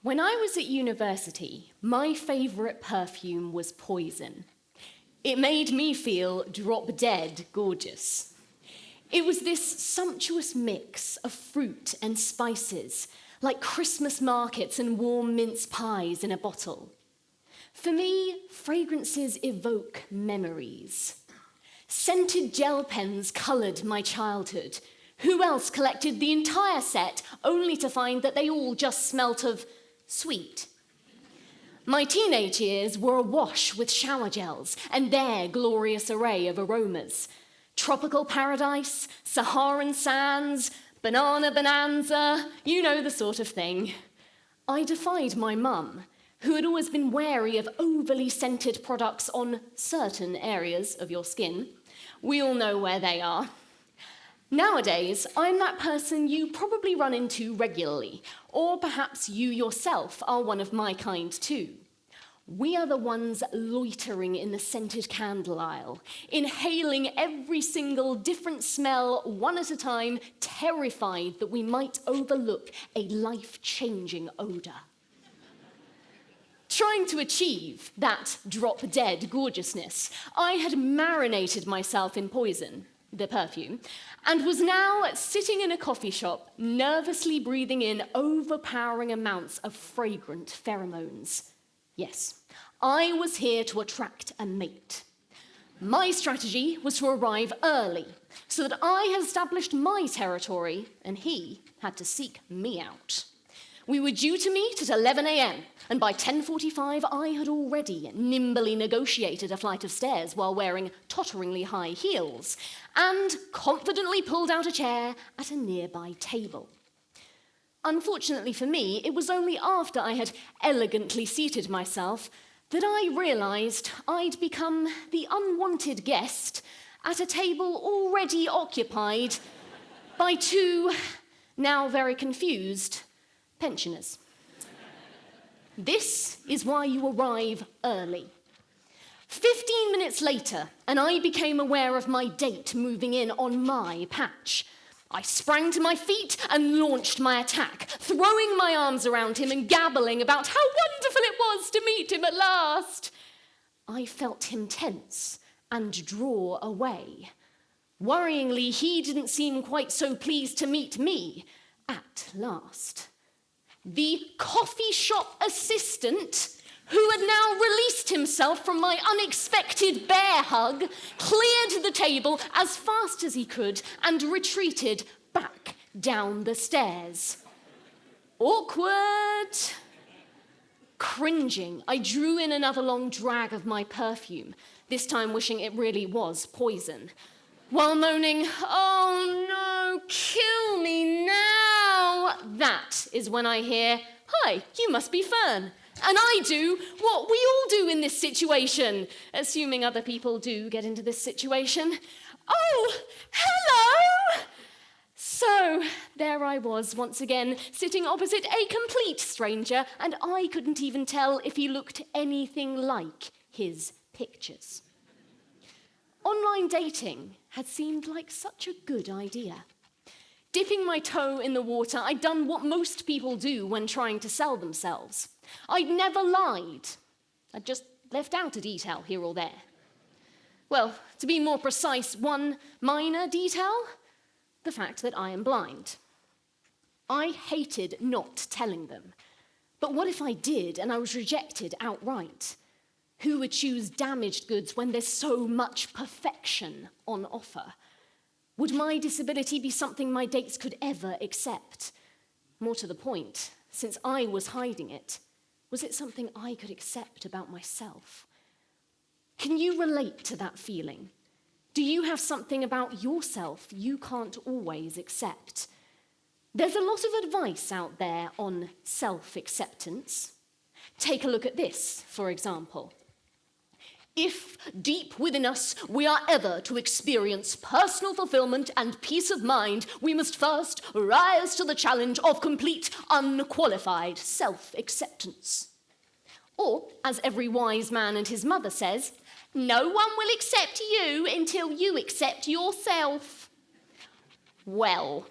When I was at university, my favourite perfume was Poison. It made me feel drop-dead gorgeous. It was this sumptuous mix of fruit and spices, like Christmas markets and warm mince pies in a bottle. For me, fragrances evoke memories. Scented gel pens coloured my childhood. Who else collected the entire set, only to find that they all just smelt of sweet? My teenage years were awash with shower gels and their glorious array of aromas. Tropical paradise, Saharan sands, banana bonanza, you know the sort of thing. I defied my mum, who had always been wary of overly scented products on certain areas of your skin. We all know where they are. Nowadays, I'm that person you probably run into regularly, or perhaps you yourself are one of my kind too. We are the ones loitering in the scented candle aisle, inhaling every single different smell one at a time, terrified that we might overlook a life-changing odour. Trying to achieve that drop-dead gorgeousness, I had marinated myself in Poison, the perfume, and was now sitting in a coffee shop, nervously breathing in overpowering amounts of fragrant pheromones. Yes, I was here to attract a mate. My strategy was to arrive early, so that I had established my territory, and he had to seek me out. We were due to meet at 11 a.m, and by 10:45 I had already nimbly negotiated a flight of stairs while wearing totteringly high heels, and confidently pulled out a chair at a nearby table. Unfortunately for me, it was only after I had elegantly seated myself that I realised I'd become the unwanted guest at a table already occupied by two, now very confused, pensioners. This is why you arrive early. 15 minutes later, and I became aware of my date moving in on my patch. I sprang to my feet and launched my attack, throwing my arms around him and gabbling about how wonderful it was to meet him at last. I felt him tense and draw away. Worryingly, he didn't seem quite so pleased to meet me at last. The coffee shop assistant, who had now released himself from my unexpected bear hug, cleared the table as fast as he could and retreated back down the stairs. Awkward. Cringing, I drew in another long drag of my perfume, this time wishing it really was Poison, while moaning, "Oh no, kill me now." That is when I hear, "Hi, you must be Fern." And I do what we all do in this situation, assuming other people do get into this situation. "Oh, hello!" So there I was once again, sitting opposite a complete stranger, and I couldn't even tell if he looked anything like his pictures. Online dating had seemed like such a good idea. Dipping my toe in the water, I'd done what most people do when trying to sell themselves. I'd never lied. I'd just left out a detail here or there. Well, to be more precise, one minor detail: the fact that I am blind. I hated not telling them. But what if I did and I was rejected outright? Who would choose damaged goods when there's so much perfection on offer? Would my disability be something my dates could ever accept? More to the point, since I was hiding it, was it something I could accept about myself? Can you relate to that feeling? Do you have something about yourself you can't always accept? There's a lot of advice out there on self-acceptance. Take a look at this, for example. If deep within us we are ever to experience personal fulfillment and peace of mind, we must first rise to the challenge of complete, unqualified self-acceptance. Or, as every wise man and his mother says, no one will accept you until you accept yourself. Well,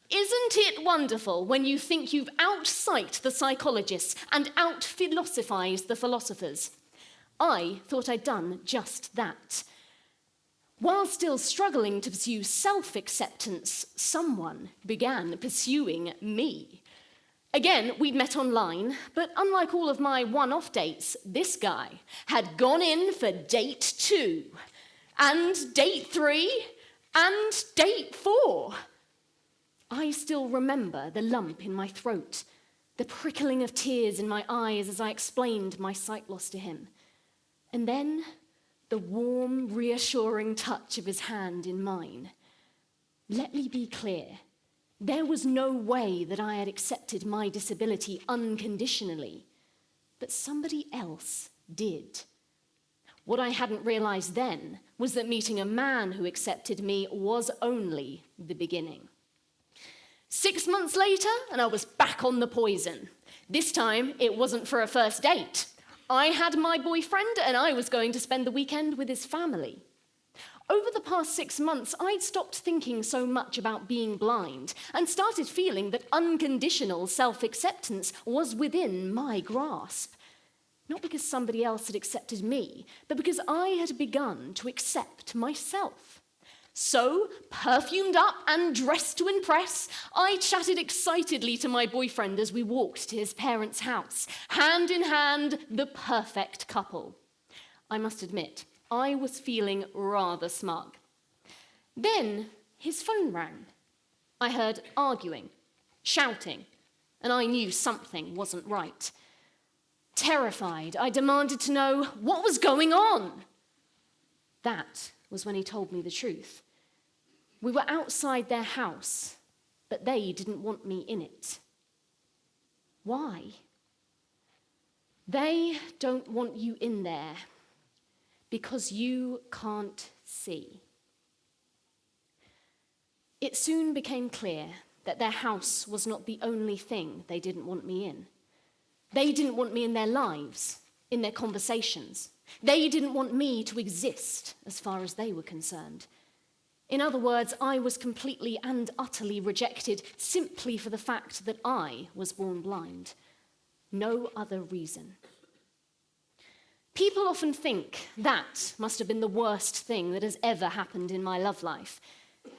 Isn't it wonderful when you think you've out-psyched the psychologists and out-philosophized the philosophers? I thought I'd done just that. While still struggling to pursue self-acceptance, someone began pursuing me. Again, we'd met online, but unlike all of my one-off dates, this guy had gone in for date 2, and date 3, and date 4. I still remember the lump in my throat, the prickling of tears in my eyes as I explained my sight loss to him, and then the warm, reassuring touch of his hand in mine. Let me be clear. There was no way that I had accepted my disability unconditionally, but somebody else did. What I hadn't realized then was that meeting a man who accepted me was only the beginning. 6 months later, and I was back on the poison. This time, it wasn't for a first date. I had my boyfriend, and I was going to spend the weekend with his family. Over the past 6 months, I'd stopped thinking so much about being blind and started feeling that unconditional self-acceptance was within my grasp. Not because somebody else had accepted me, but because I had begun to accept myself. So, perfumed up and dressed to impress, I chatted excitedly to my boyfriend as we walked to his parents' house, hand in hand, the perfect couple. I must admit, I was feeling rather smug. Then his phone rang. I heard arguing, shouting, and I knew something wasn't right. Terrified, I demanded to know what was going on. That was when he told me the truth. We were outside their house, but they didn't want me in it. Why? They don't want you in there because you can't see. It soon became clear that their house was not the only thing they didn't want me in. They didn't want me in their lives, in their conversations. They didn't want me to exist as far as they were concerned. In other words, I was completely and utterly rejected simply for the fact that I was born blind. No other reason. People often think that must have been the worst thing that has ever happened in my love life.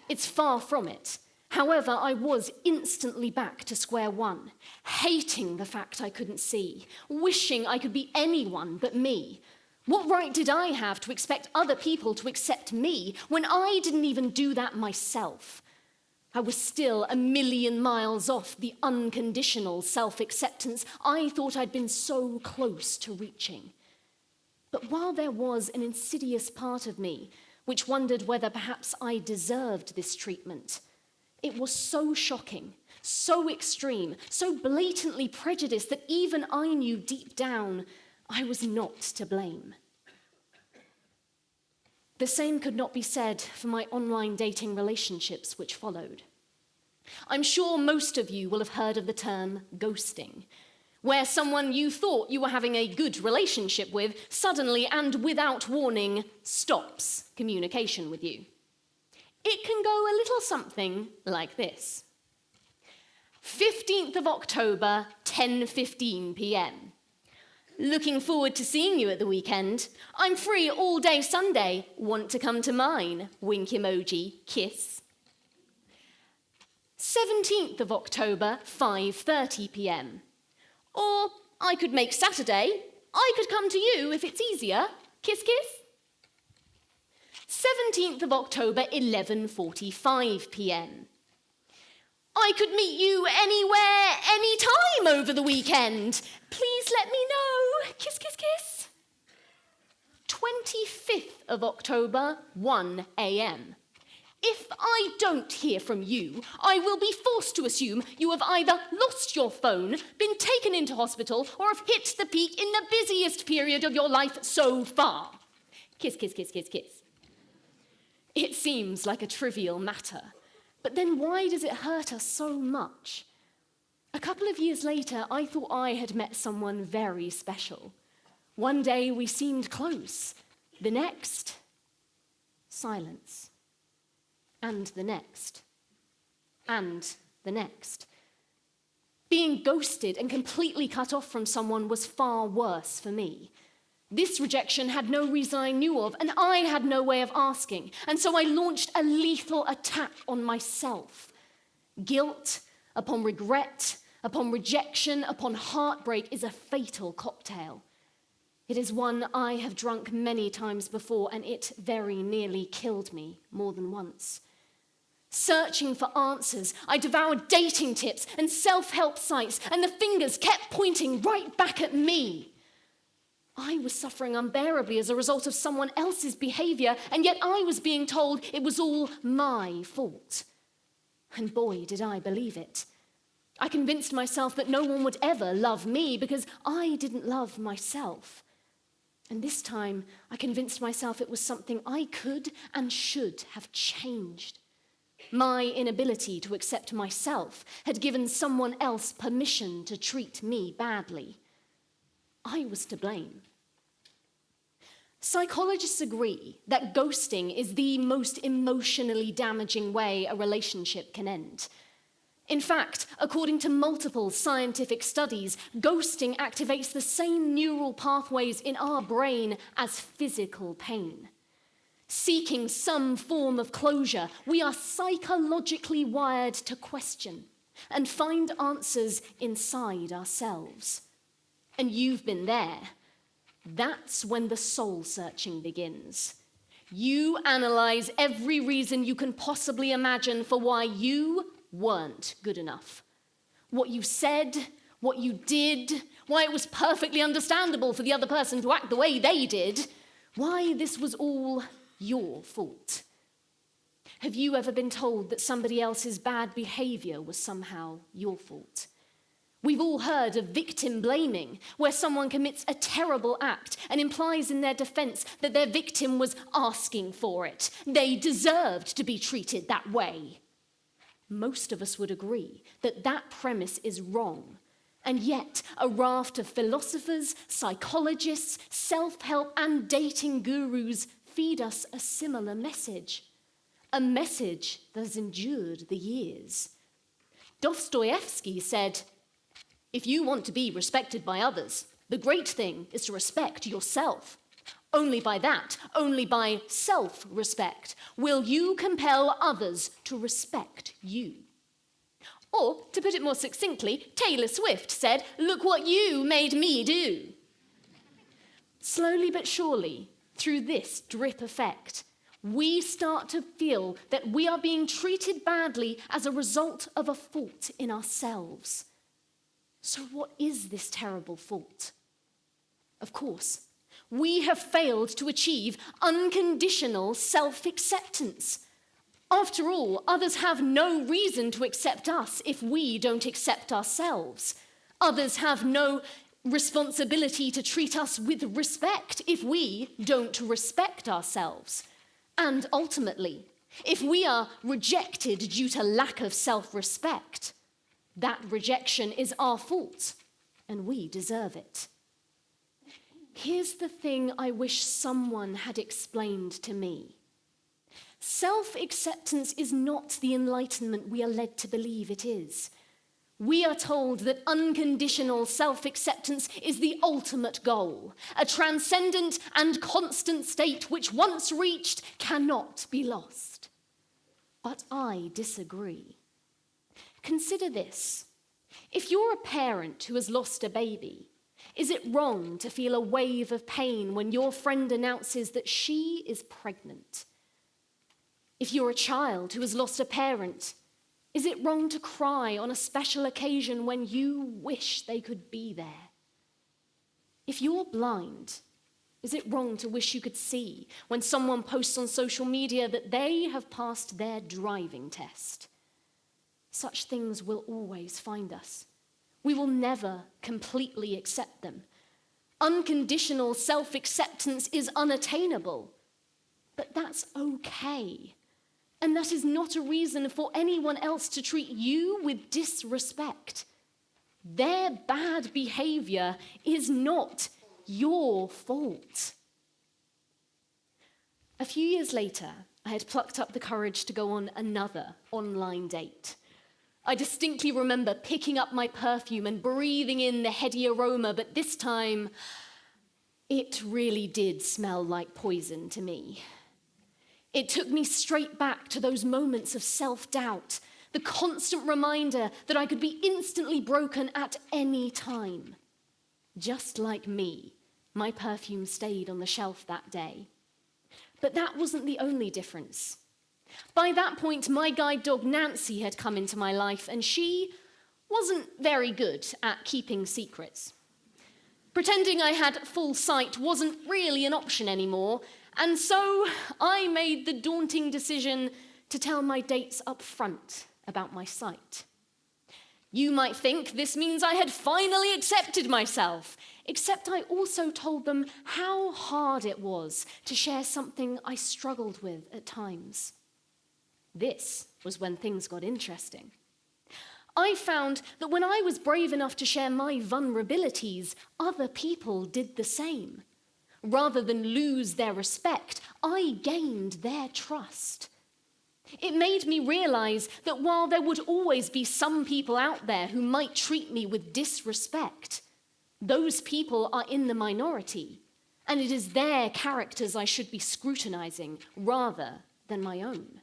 It's far from it. However, I was instantly back to square one, hating the fact I couldn't see, wishing I could be anyone but me. What right did I have to expect other people to accept me when I didn't even do that myself? I was still a million miles off the unconditional self-acceptance I thought I'd been so close to reaching. But while there was an insidious part of me which wondered whether perhaps I deserved this treatment, it was so shocking, so extreme, so blatantly prejudiced that even I knew deep down I was not to blame. The same could not be said for my online dating relationships which followed. I'm sure most of you will have heard of the term ghosting, where someone you thought you were having a good relationship with suddenly and without warning stops communication with you. It can go a little something like this. 15th of October, 10:15 p.m. Looking forward to seeing you at the weekend. I'm free all day Sunday. Want to come to mine? Wink emoji, kiss. 17th of October, 5:30 p.m. Or I could make Saturday. I could come to you if it's easier. Kiss, kiss. 17th of October, 11:45 p.m. I could meet you anywhere, anytime over the weekend. Please let me know. Kiss, kiss, kiss. 25th of October, 1 a.m. If I don't hear from you, I will be forced to assume you have either lost your phone, been taken into hospital, or have hit the peak in the busiest period of your life so far. Kiss, kiss, kiss, kiss, kiss. It seems like a trivial matter, but then why does it hurt us so much? A couple of years later, I thought I had met someone very special. One day we seemed close. The next, silence. And the next. And the next. Being ghosted and completely cut off from someone was far worse for me. This rejection had no reason I knew of, and I had no way of asking, and so I launched a lethal attack on myself. Guilt upon regret, upon rejection, upon heartbreak is a fatal cocktail. It is one I have drunk many times before, and it very nearly killed me more than once. Searching for answers, I devoured dating tips and self-help sites, and the fingers kept pointing right back at me. I was suffering unbearably as a result of someone else's behavior, and yet I was being told it was all my fault. And boy, did I believe it. I convinced myself that no one would ever love me because I didn't love myself. And this time, I convinced myself it was something I could and should have changed. My inability to accept myself had given someone else permission to treat me badly. I was to blame. Psychologists agree that ghosting is the most emotionally damaging way a relationship can end. In fact, according to multiple scientific studies, ghosting activates the same neural pathways in our brain as physical pain. Seeking some form of closure, we are psychologically wired to question and find answers inside ourselves. And you've been there. That's when the soul searching begins. You analyze every reason you can possibly imagine for why you weren't good enough. What you said, what you did, why it was perfectly understandable for the other person to act the way they did, why this was all your fault. Have you ever been told that somebody else's bad behavior was somehow your fault? We've all heard of victim blaming, where someone commits a terrible act and implies in their defense that their victim was asking for it. They deserved to be treated that way. Most of us would agree that that premise is wrong. And yet, a raft of philosophers, psychologists, self-help, and dating gurus feed us a similar message. A message that has endured the years. Dostoevsky said, "If you want to be respected by others, the great thing is to respect yourself. Only by that, only by self-respect, will you compel others to respect you." Or, to put it more succinctly, Taylor Swift said, "Look what you made me do." Slowly but surely, through this drip effect, we start to feel that we are being treated badly as a result of a fault in ourselves. So what is this terrible fault? Of course, we have failed to achieve unconditional self-acceptance. After all, others have no reason to accept us if we don't accept ourselves. Others have no responsibility to treat us with respect if we don't respect ourselves. And ultimately, if we are rejected due to lack of self-respect, that rejection is our fault, and we deserve it. Here's the thing I wish someone had explained to me. Self-acceptance is not the enlightenment we are led to believe it is. We are told that unconditional self-acceptance is the ultimate goal, a transcendent and constant state which, once reached, cannot be lost. But I disagree. Consider this. If you're a parent who has lost a baby, is it wrong to feel a wave of pain when your friend announces that she is pregnant? If you're a child who has lost a parent, is it wrong to cry on a special occasion when you wish they could be there? If you're blind, is it wrong to wish you could see when someone posts on social media that they have passed their driving test? Such things will always find us. We will never completely accept them. Unconditional self-acceptance is unattainable, but that's okay. And that is not a reason for anyone else to treat you with disrespect. Their bad behavior is not your fault. A few years later, I had plucked up the courage to go on another online date. I distinctly remember picking up my perfume and breathing in the heady aroma, but this time, it really did smell like poison to me. It took me straight back to those moments of self-doubt, the constant reminder that I could be instantly broken at any time. Just like me, my perfume stayed on the shelf that day. But that wasn't the only difference. By that point, my guide dog Nancy had come into my life, and she wasn't very good at keeping secrets. Pretending I had full sight wasn't really an option anymore, and so I made the daunting decision to tell my dates up front about my sight. You might think this means I had finally accepted myself, except I also told them how hard it was to share something I struggled with at times. This was when things got interesting. I found that when I was brave enough to share my vulnerabilities, other people did the same. Rather than lose their respect, I gained their trust. It made me realize that while there would always be some people out there who might treat me with disrespect, those people are in the minority, and it is their characters I should be scrutinizing rather than my own.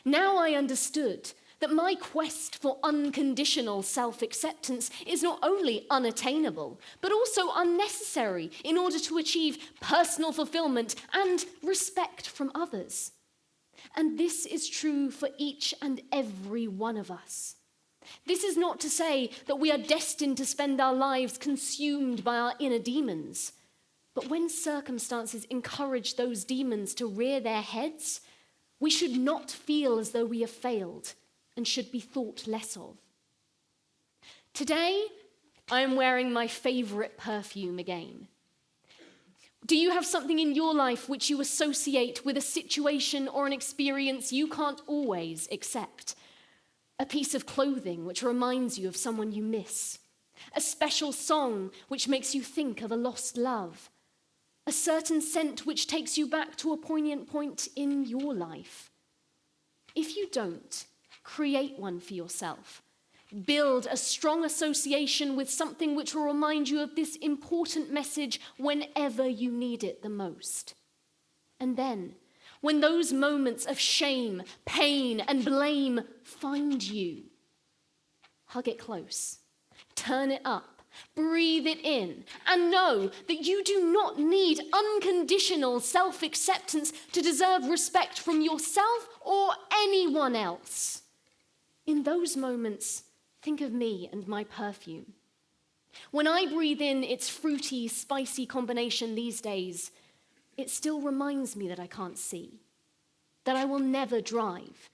Now I understood that my quest for unconditional self-acceptance is not only unattainable, but also unnecessary in order to achieve personal fulfillment and respect from others. And this is true for each and every one of us. This is not to say that we are destined to spend our lives consumed by our inner demons. But when circumstances encourage those demons to rear their heads, we should not feel as though we have failed and should be thought less of. Today, I am wearing my favorite perfume again. Do you have something in your life which you associate with a situation or an experience you can't always accept? A piece of clothing which reminds you of someone you miss? A special song which makes you think of a lost love? A certain scent which takes you back to a poignant point in your life? If you don't, create one for yourself. Build a strong association with something which will remind you of this important message whenever you need it the most. And then, when those moments of shame, pain, and blame find you, hug it close, turn it up, breathe it in, and know that you do not need unconditional self-acceptance to deserve respect from yourself or anyone else. In those moments, think of me and my perfume. When I breathe in its fruity, spicy combination these days, it still reminds me that I can't see, that I will never drive,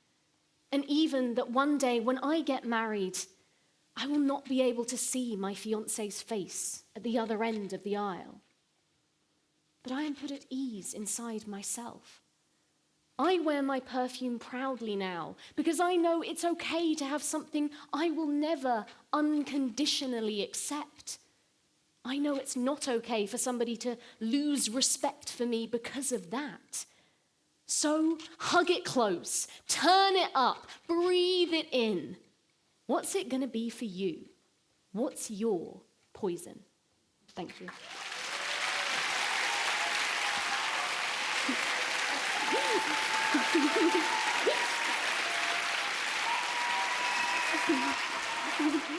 and even that one day when I get married, I will not be able to see my fiancé's face at the other end of the aisle. But I am put at ease inside myself. I wear my perfume proudly now because I know it's okay to have something I will never unconditionally accept. I know it's not okay for somebody to lose respect for me because of that. So hug it close, turn it up, breathe it in. What's it going to be for you? What's your poison? Thank you. Thank you.